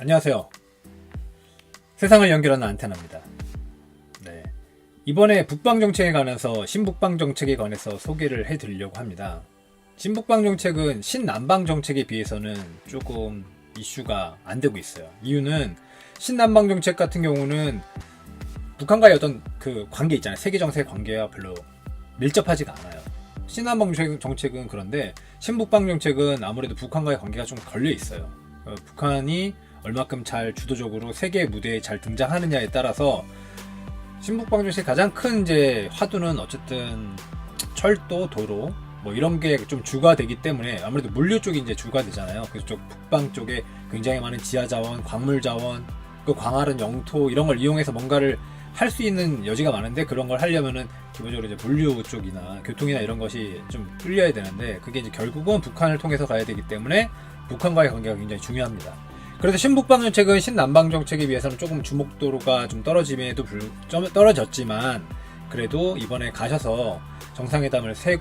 안녕하세요. 세상을 연결하는 안테나입니다. 네. 이번에 북방정책에 관해서 신북방정책에 관해서 소개를 해드리려고 합니다. 신북방정책은 신남방정책에 비해서는 조금 이슈가 안 되고 있어요. 이유는 신남방정책 같은 경우는 북한과의 어떤 그 관계 있잖아요. 세계정세 관계와 별로 밀접하지가 않아요. 신남방정책은 그런데 신북방정책은 아무래도 북한과의 관계가 좀 걸려 있어요. 북한이 얼마큼 잘 주도적으로 세계 무대에 잘 등장하느냐에 따라서 신북방정책의 가장 큰 이제 화두는 어쨌든 철도, 도로 뭐 이런 게 좀 주가 되기 때문에 아무래도 물류 쪽이 이제 주가 되잖아요. 그쪽 북방 쪽에 굉장히 많은 지하 자원, 광물 자원, 그 광활한 영토 이런 걸 이용해서 뭔가를 할 수 있는 여지가 많은데 그런 걸 하려면은 기본적으로 이제 물류 쪽이나 교통이나 이런 것이 좀 뚫려야 되는데 그게 이제 결국은 북한을 통해서 가야 되기 때문에 북한과의 관계가 굉장히 중요합니다. 그래서 신북방정책은 신남방정책에 비해서는 조금 주목도가 좀 떨어졌지만 그래도 이번에 가셔서 정상회담을 세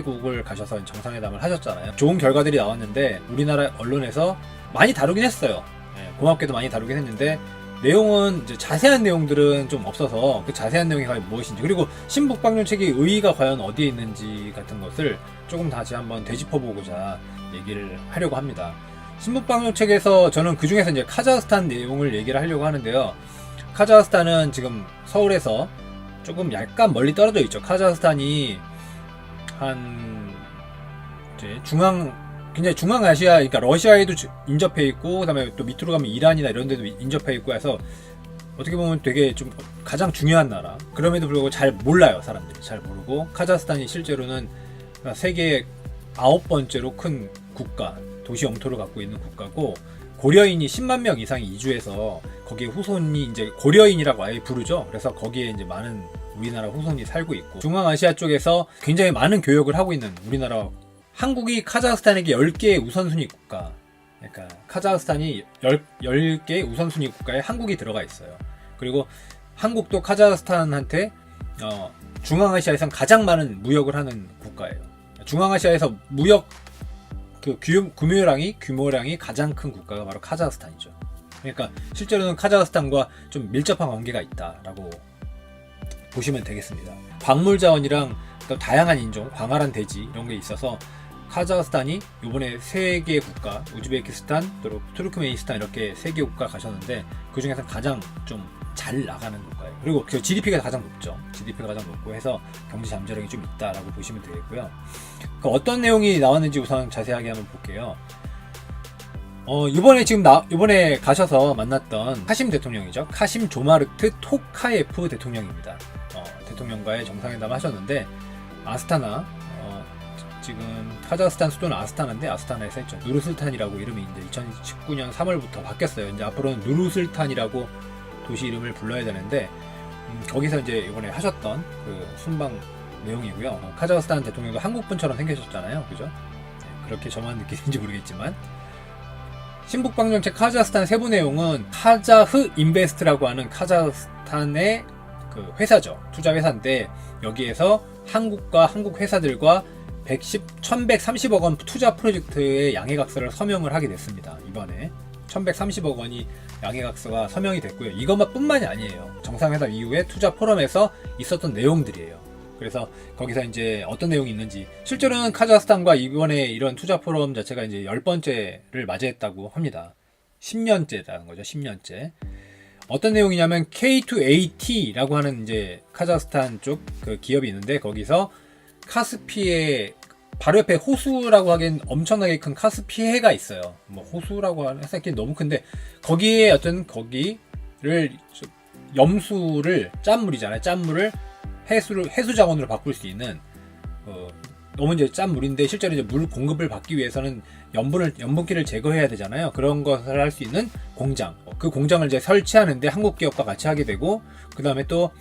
국을 가셔서 정상회담을 하셨잖아요. 좋은 결과들이 나왔는데 우리나라 언론에서 많이 다루긴 했어요. 네, 고맙게도 많이 다루긴 했는데 내용은 이제 자세한 내용들은 좀 없어서 그 자세한 내용이 과연 무엇인지 그리고 신북방정책의 의의가 과연 어디에 있는지 같은 것을 조금 다시 한번 되짚어보고자 얘기를 하려고 합니다. 신북방정책에서 저는 그 중에서 이제 카자흐스탄 내용을 얘기를 하려고 하는데요. 카자흐스탄은 지금 서울에서 조금 약간 멀리 떨어져 있죠. 카자흐스탄이 한 이제 굉장히 중앙아시아, 그러니까 러시아에도 인접해 있고, 그다음에 또 밑으로 가면 이란이나 이런 데도 인접해 있고 해서 어떻게 보면 되게 좀 가장 중요한 나라. 그럼에도 불구하고 잘 몰라요, 사람들이. 잘 모르고. 카자흐스탄이 실제로는 세계 9번째로 큰 국가, 도시 영토를 갖고 있는 국가고, 고려인이 10만 명 이상이 이주해서 거기에 후손이 이제 고려인이라고 아예 부르죠. 그래서 거기에 이제 많은 우리나라 후손이 살고 있고, 중앙아시아 쪽에서 굉장히 많은 교역을 하고 있는 우리나라 한국이 카자흐스탄에게 10개의 우선순위 국가, 그러니까 카자흐스탄이 10개의 우선순위 국가에 한국이 들어가 있어요. 그리고 한국도 카자흐스탄한테 중앙아시아에선 가장 많은 무역을 하는 국가예요. 중앙아시아에서 무역 규모량이 가장 큰 국가가 바로 카자흐스탄이죠. 그러니까 실제로는 카자흐스탄과 좀 밀접한 관계가 있다라고 보시면 되겠습니다. 광물 자원이랑 또 다양한 인종, 광활한 대지 이런 게 있어서 카자흐스탄이 이번에 3개 국가, 우즈베키스탄, 또 투르크메니스탄 이렇게 3개 국가 가셨는데 그 중에서 가장 좀 잘 나가는 국가예요. 그리고 그 GDP가 가장 높죠. GDP가 가장 높고 해서 경제 잠재력이 좀 있다라고 보시면 되겠고요. 그 어떤 내용이 나왔는지 우선 자세하게 한번 볼게요. 이번에 가셔서 만났던 카심 대통령이죠. 카심 조마르트 토카예프 대통령입니다. 대통령과의 정상회담 하셨는데 아스타나, 지금 카자흐스탄 수도는 아스타나인데 아스타나에서 했죠. 누르술탄이라고 이름이 있는데 2019년 3월부터 바뀌었어요. 이제 앞으로는 누르술탄이라고 도시 이름을 불러야 되는데 거기서 이제 이번에 하셨던 그 순방 내용이고요. 카자흐스탄 대통령도 한국분처럼 생기셨잖아요. 그죠? 네, 그렇게 저만 느끼는지 모르겠지만 신북방정책 카자흐스탄 세부 내용은 카자흐 인베스트라고 하는 카자흐스탄의 그 회사죠. 투자 회사인데 여기에서 한국과 한국 회사들과 1130억 원 투자 프로젝트의 양해각서를 서명을 하게 됐습니다. 이번에 1130억 원이 양해각서가 서명이 됐고요. 이것만 뿐만이 아니에요. 정상회담 이후에 투자 포럼에서 있었던 내용들이에요. 그래서 거기서 이제 어떤 내용이 있는지 실제로는 카자흐스탄과 이번에 이런 투자 포럼 자체가 이제 10번째를 맞이했다고 합니다. 10년째라는 거죠. 10년째. 어떤 내용이냐면 K2AT라고 하는 이제 카자흐스탄 쪽 그 기업이 있는데 거기서 카스피해 바로 옆에 호수라고 하기엔 엄청나게 큰 카스피해가 있어요. 뭐 호수라고 하기엔 너무 큰데 거기에 거기를 염수를 짠물이잖아요. 짠물을 해수 자원으로 바꿀 수 있는 너무 이제 짠 물인데 실제로 이제 물 공급을 받기 위해서는 염분기를 제거해야 되잖아요. 그런 것을 할 수 있는 공장. 그 공장을 이제 설치하는데 한국 기업과 같이 하게 되고 그 다음에 또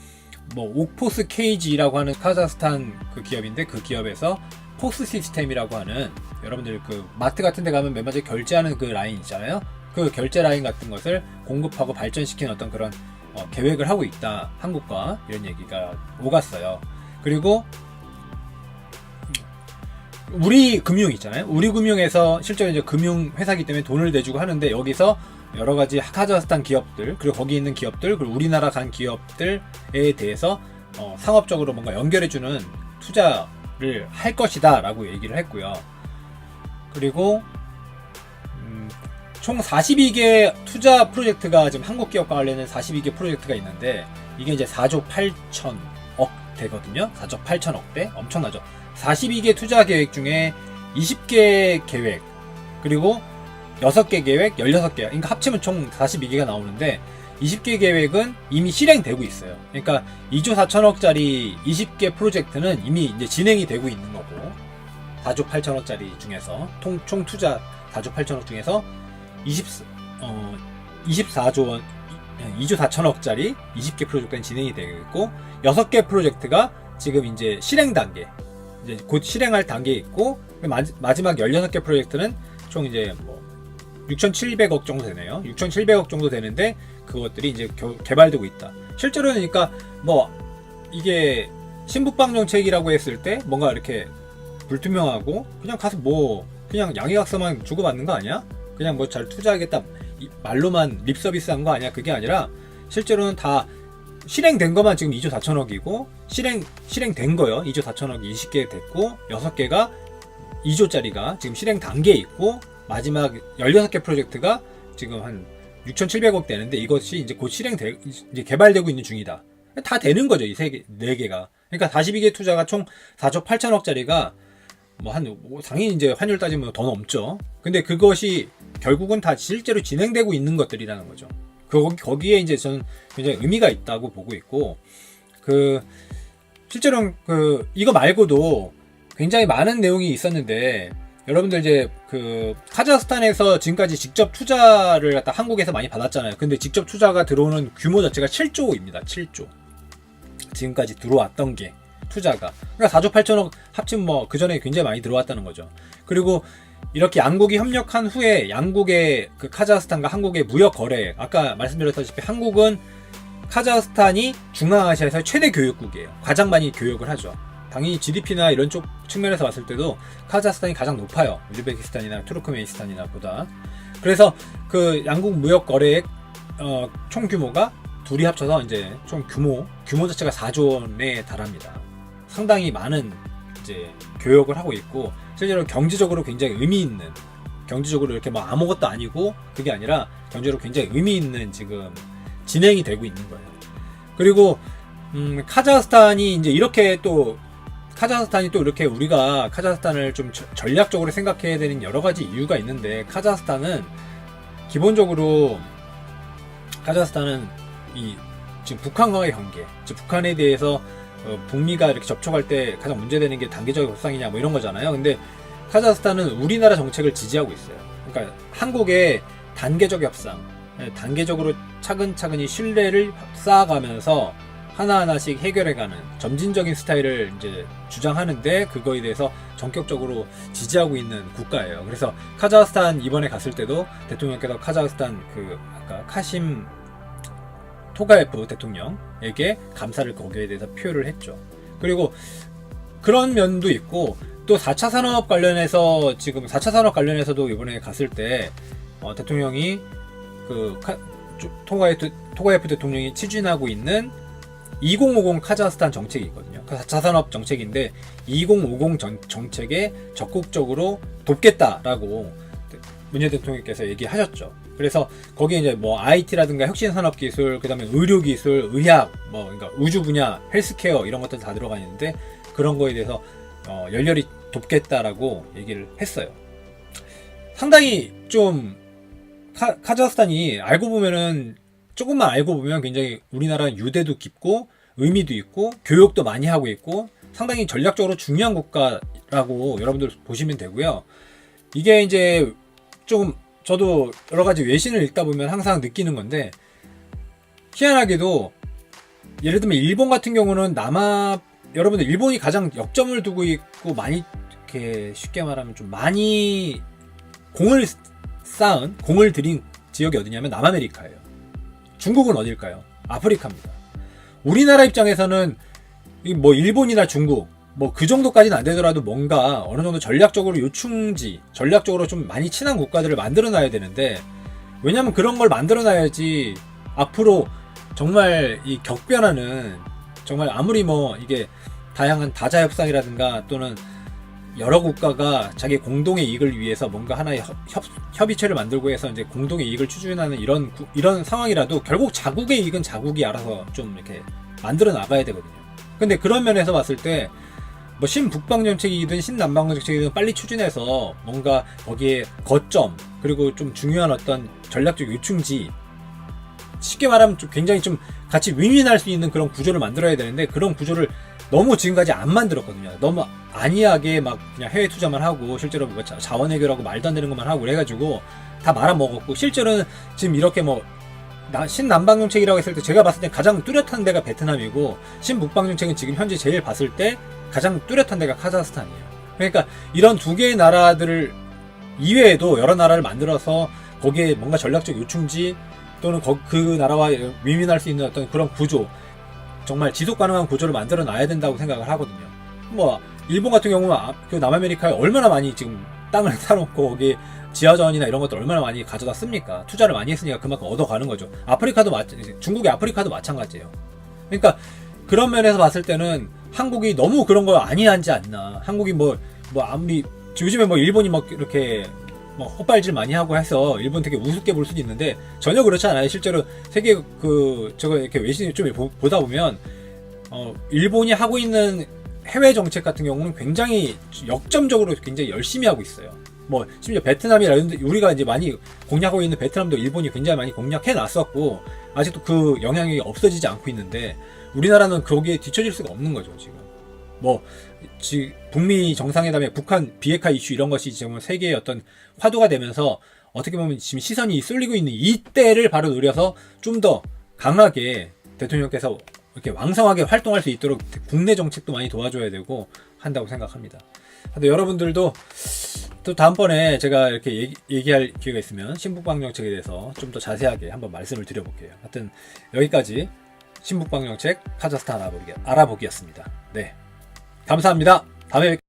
뭐 옥포스 KG라고 하는 카자흐스탄 그 기업인데 그 기업에서 포스 시스템이라고 하는 여러분들 그 마트 같은 데 가면 맨 마지막에 결제하는 그 라인 있잖아요. 그 결제 라인 같은 것을 공급하고 발전시키는 어떤 그런 계획을 하고 있다. 한국과 이런 얘기가 오갔어요. 그리고 우리 금융 있잖아요. 우리 금융에서 실제로 이제 금융 회사이기 때문에 돈을 내주고 하는데 여기서 여러 가지 카자흐스탄 기업들, 그리고 거기 있는 기업들, 그리고 우리나라 간 기업들에 대해서 상업적으로 뭔가 연결해주는 투자를 할 것이다 라고 얘기를 했고요. 그리고 총 42개 투자 프로젝트가 지금 한국 기업과 관련된 42개 프로젝트가 있는데, 이게 이제 4조 8천억 대거든요. 4조 8천억 대 엄청나죠. 42개 투자 계획 중에 20개 계획, 그리고 6개 계획, 16개, 그러니까 합치면 총 42개가 나오는데 20개 계획은 이미 실행되고 있어요. 그러니까 2조 4천억짜리 20개 프로젝트는 이미 이제 진행이 되고 있는 거고, 4조 8천억짜리 중에서 총 투자 4조 8천억 중에서 24조 원, 2조 4천억짜리 20개 프로젝트는 진행이 되고 있고, 6개 프로젝트가 지금 이제 실행 단계, 이제 곧 실행할 단계에 있고, 마지막 16개 프로젝트는 총 이제 뭐 6,700억 정도 되네요. 6,700억 정도 되는데 그것들이 이제 개발되고 있다. 실제로는 그러니까 뭐 이게 신북방 정책이라고 했을 때 뭔가 이렇게 불투명하고 그냥 가서 뭐 그냥 양해각서만 주고받는 거 아니야? 그냥 뭐 잘 투자하겠다 말로만 립 서비스한 거 아니야? 그게 아니라 실제로는 다 실행된 것만 지금 2조 4천억이고, 실행된 거요. 2조 4천억이 20개 됐고, 6개가 2조짜리가 지금 실행 단계에 있고, 마지막 16개 프로젝트가 지금 한 6,700억 되는데, 이것이 이제 곧 이제 개발되고 있는 중이다. 다 되는 거죠, 이 4개가. 그러니까 42개 투자가 총 4조 8천억짜리가 뭐 당연히 이제 환율 따지면 더 넘죠. 근데 그것이 결국은 다 실제로 진행되고 있는 것들이라는 거죠. 거기에 이제 저는 굉장히 의미가 있다고 보고 있고, 실제로 이거 말고도 굉장히 많은 내용이 있었는데, 여러분들 이제 카자흐스탄에서 지금까지 직접 투자를 갖다 한국에서 많이 받았잖아요. 근데 직접 투자가 들어오는 규모 자체가 7조입니다. 7조. 지금까지 들어왔던 게 투자가. 그러니까 4조 8천억 합치면 뭐 그 전에 굉장히 많이 들어왔다는 거죠. 그리고 이렇게 양국이 협력한 후에 양국의 카자흐스탄과 한국의 무역 거래, 아까 말씀드렸다시피 한국은 카자흐스탄이 중앙아시아에서 최대 교역국이에요. 가장 많이 교역을 하죠. 당연히 GDP나 이런 쪽 측면에서 봤을 때도 카자흐스탄이 가장 높아요. 우즈베키스탄이나 투르크메니스탄이나 보다. 그래서 양국 무역 거래액 총 규모가 둘이 합쳐서 이제 총 규모 자체가 4조 원에 달합니다. 상당히 많은 이제 교역을 하고 있고, 실제로 경제적으로 굉장히 의미 있는, 경제적으로 이렇게 뭐 아무것도 아니고 그게 아니라 경제적으로 굉장히 의미 있는 지금 진행이 되고 있는 거예요. 그리고 카자흐스탄이 이제 이렇게 또 이렇게 우리가 카자흐스탄을 좀 전략적으로 생각해야 되는 여러 가지 이유가 있는데, 카자흐스탄은 기본적으로 지금 북한과의 관계, 즉 북한에 대해서 북미가 이렇게 접촉할 때 가장 문제되는 게 단계적 협상이냐 뭐 이런 거잖아요. 근데 카자흐스탄은 우리나라 정책을 지지하고 있어요. 그러니까 한국의 단계적 협상, 단계적으로 차근차근히 신뢰를 쌓아가면서 하나하나씩 해결해가는 점진적인 스타일을 이제 주장하는데, 그거에 대해서 전격적으로 지지하고 있는 국가예요. 그래서 카자흐스탄 이번에 갔을 때도 대통령께서 카자흐스탄 아까 카심 토가예프 대통령에게 감사를 거기에 대해서 표를 했죠. 그리고 그런 면도 있고, 또 4차 산업 관련해서 지금 4차 산업 관련해서도 이번에 갔을 때 대통령이 토가예프 대통령이 추진하고 있는 2050 카자흐스탄 정책이 있거든요. 4차 산업 정책인데 2050 정책에 적극적으로 돕겠다라고 문재인 대통령께서 얘기하셨죠. 그래서 거기에 이제 뭐 IT라든가 혁신산업기술, 그 다음에 의료기술, 의학, 그러니까 우주 분야, 헬스케어 이런 것들 다 들어가 있는데, 그런 거에 대해서 열렬히 돕겠다라고 얘기를 했어요. 상당히 좀 카자흐스탄이 조금만 알고 보면 굉장히 우리나라 유대도 깊고 의미도 있고 교역도 많이 하고 있고 상당히 전략적으로 중요한 국가라고 여러분들 보시면 되고요. 이게 이제 좀 저도 여러 가지 외신을 읽다 보면 항상 느끼는 건데, 희한하게도 예를 들면 일본 같은 경우는 여러분들 일본이 가장 역점을 두고 있고 많이 이렇게 쉽게 말하면 좀 많이 공을 들인 지역이 어디냐면 남아메리카예요. 중국은 어딜까요? 아프리카입니다. 우리나라 입장에서는 뭐 일본이나 중국 뭐 그 정도까지는 안 되더라도 뭔가 어느 정도 전략적으로 전략적으로 좀 많이 친한 국가들을 만들어 놔야 되는데, 왜냐면 그런 걸 만들어놔야지 앞으로 정말 이 격변하는, 정말 아무리 뭐 이게 다양한 다자 협상이라든가 또는 여러 국가가 자기 공동의 이익을 위해서 뭔가 하나의 협의체를 만들고 해서 이제 공동의 이익을 추진하는 이런 상황이라도 결국 자국의 이익은 자국이 알아서 좀 이렇게 만들어 나가야 되거든요. 근데 그런 면에서 봤을 때 뭐 신북방 정책이든 신남방 정책이든 빨리 추진해서 뭔가 거기에 거점, 그리고 좀 중요한 어떤 전략적 요충지, 쉽게 말하면 좀 굉장히 좀 같이 윈윈할 수 있는 그런 구조를 만들어야 되는데, 그런 구조를 너무 지금까지 안 만들었거든요. 너무 안이하게 막 그냥 해외 투자만 하고 실제로 뭐 자원 해결하고 말도 안 되는 것만 하고 그래가지고 다 말아먹었고, 실제로는 지금 이렇게 뭐 신남방 정책이라고 했을 때 제가 봤을 때 가장 뚜렷한 데가 베트남이고, 신북방 정책은 지금 현재 제일 봤을 때 가장 뚜렷한 데가 카자흐스탄이에요. 그러니까 이런 두 개의 나라들을 이외에도 여러 나라를 만들어서 거기에 뭔가 전략적 요충지 또는 그 나라와 윈윈할 수 있는 어떤 그런 구조, 정말 지속 가능한 구조를 만들어 놔야 된다고 생각을 하거든요. 뭐 일본 같은 경우는 그 남아메리카에 얼마나 많이 지금 땅을 사놓고 거기 지하자원이나 이런 것들 얼마나 많이 가져다 씁니까? 투자를 많이 했으니까 그만큼 얻어가는 거죠. 아프리카도 중국의 아프리카도 마찬가지예요. 그러니까 그런 면에서 봤을 때는 한국이 너무 그런 걸 안이하지 않나. 한국이 뭐 아무리 요즘에 뭐 일본이 막 이렇게 뭐 헛발질 많이 하고 해서 일본 되게 우습게 볼 수도 있는데 전혀 그렇지 않아요. 실제로 세계 저거 이렇게 외신 좀 보다 보면 일본이 하고 있는 해외 정책 같은 경우는 굉장히 역점적으로 굉장히 열심히 하고 있어요. 뭐 심지어 베트남이라든지 우리가 이제 많이 공략하고 있는 베트남도 일본이 굉장히 많이 공략해 놨었고 아직도 그 영향이 없어지지 않고 있는데, 우리나라는 거기에 뒤처질 수가 없는 거죠. 지금 뭐 북미 정상회담에 북한 비핵화 이슈 이런 것이 지금 세계의 어떤 화두가 되면서 어떻게 보면 지금 시선이 쏠리고 있는 이때를 바로 노려서 좀 더 강하게 대통령께서 이렇게 왕성하게 활동할 수 있도록 국내 정책도 많이 도와줘야 되고 한다고 생각합니다. 근데 여러분들도 또 다음번에 제가 이렇게 얘기할 기회가 있으면 신북방 정책에 대해서 좀 더 자세하게 한번 말씀을 드려볼게요. 하여튼 여기까지 신북방 정책 카자흐스탄 알아보기였습니다. 네, 감사합니다. 다음에 뵙겠습니다.